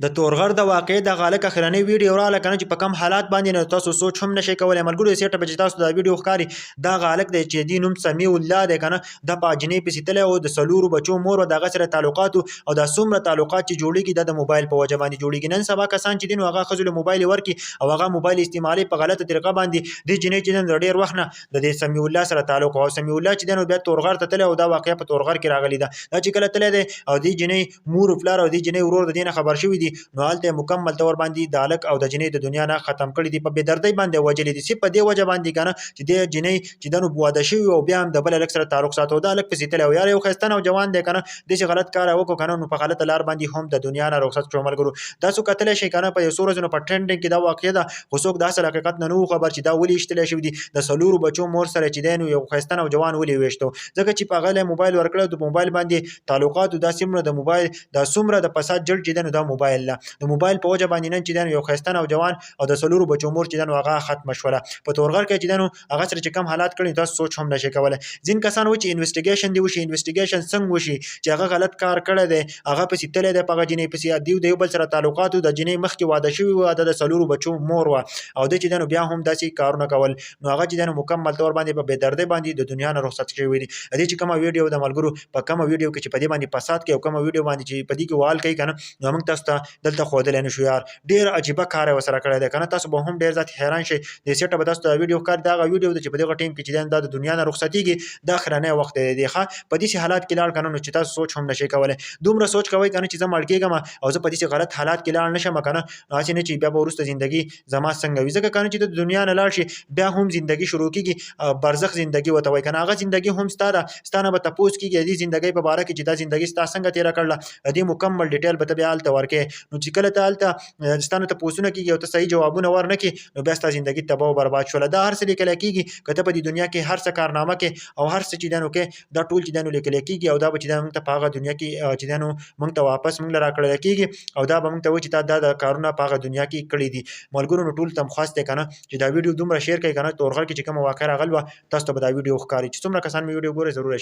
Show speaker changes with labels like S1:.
S1: د تورغر د واقعې د غالک اخرنی ویډیو رااله کنه چې په کم حالات باندې نه تاسو سوچ هم نشئ کولای ملګرو سیټه به تاسو د ویډیو ښکاری دا غالک د چې دی نوم سمیع الله دی کنه د پاجنې په سیتله او د سلورو بچو مور او دغه سره تعلقات او د څومره تعلقات چې جوړیږي د موبایل په وجه باندې جوړیږي نن سبا کسان چې دین هغه خزل موبایل ورکی او هغه موبایل استعمالي په غلطه طریقه باندې د جنې چې نن ډیر وخت نه د سمیع الله سره تعلق او سمیع الله چې دین بیا تورغر ته تله او دا واقعیا په تورغر کې راغلی دا چې کله تله دی او د جنې مور فلار او د جنې ورور د دینه خبر شوی دی نو حالته مکمل تور باندې د الک او د جنې د دنیا نه ختم کړي دي په بيدردۍ باندې وجلې دي په دې وجه باندې کنه چې د جنې چې دنو بواده شوی او بیا هم د بل الک سره تعلق ساتو د الک په سیتل او یار یو خستانه او جوان دی کنه د شي غلط کار وکړو کنه نو په غلط لار باندې هم د دنیا نه رخصت شو ملګرو تاسو کتل شي کنه په یو سورزونو په ټرندینګ کې دا واقعیا ده خو څوک د اصل حقیقت نه نو خبر چې دا ولي اشتل شوی دي د سلورو بچو مور سره چې دینو یو خستانه او جوان ولي وښتو ځکه چې په غله موبایل ورکړو د موبایل باندې تعلقات د سیمره د موبایل د سومره د فساد جړ چې دنو د موبایل د موبایل په وجه باندې نن چې دنو یو خستانه او جوان او د سلورو بچو مور چې دنو هغه ختم شوله په تورغر کې چې دنو هغه سره چې کم حالات کړي تاسو سوچ هم نشئ کولای ځین کسان و چې انویسټیګیشن دی وشي انویسټیګیشن څنګه وشي چې هغه غلط کار کړی دی هغه په سیتلې د پغه جنې په سیادیو د یو بل سره تعلقات د جنې مخ کې واده شوی و د سلورو بچو مور و او د چې دنو بیا هم داسې کارونه کول نو هغه چې دنو مکمل تور باندې په بيدردۍ باندې د دنیا نه رخصت شوی دی د چې کومه ویډیو د ملګرو په کومه ویډیو کې چې په دې باندې فساد کې او کومه ویډیو باندې چې په دې کې وال کوي کنه نو موږ تاسو ته دلته خو دل نه شو یار ډیر عجیب کار وسره کړی دی کنه تاسو به هم ډیر ځات حیران شئ د سیټه به تاسو ته ویډیو کار دا ویډیو چې په دغه ټیم کې چې د دنیا نه رخصتيږي د اخرنه وخت دی ښه په دې حالات کې لاړ کنه نو چې تاسو سوچ هم نشئ کولای دومره سوچ کوي کنه چې زما اړکیږم او زه په دې غلط حالات کې لاړ نشم کنه اسی نه چې بیا ورسته ژوندۍ زما څنګه وي ځکه کنه چې د دنیا نه لاړ شي بیا هم ژوندۍ شروع کیږي برزخ ژوندۍ وته وای کنه هغه ژوندۍ هم ستانه به تاسو کېږي د ژوندۍ په اړه کې چې دا ژوندۍ ستاسو څنګه تیر کړل دې مکمل ډیټیل به بیا الته ورکه نو چې کله ته الته ستانه ته پوښتنه کیږي او ته صحیح جوابونه ورنکې نو بیا ستاسو ژوندۍ تباہ او برباد شول دا هر څه لیکل کیږي کته په دې دنیا کې هر څه کارنامه کې او هر څه چې دانو کې دا ټول چې دانو لیکل کیږي او دا به چې دانو ته پاغه دنیا کې چې دانو موږ ته واپس موږ لرا کړل کیږي او دا به موږ ته و چې دا د کارونه پاغه دنیا کې کړی دي ملګرو نو ټول تم خواسته کنه چې دا ویډیو دومره شیر کړئ کنه تورغر کې چې کوم واقع راغلی تاسو ته دا ویډیو ښکاري چې څومره کسان می ویډیو ګوري ضرور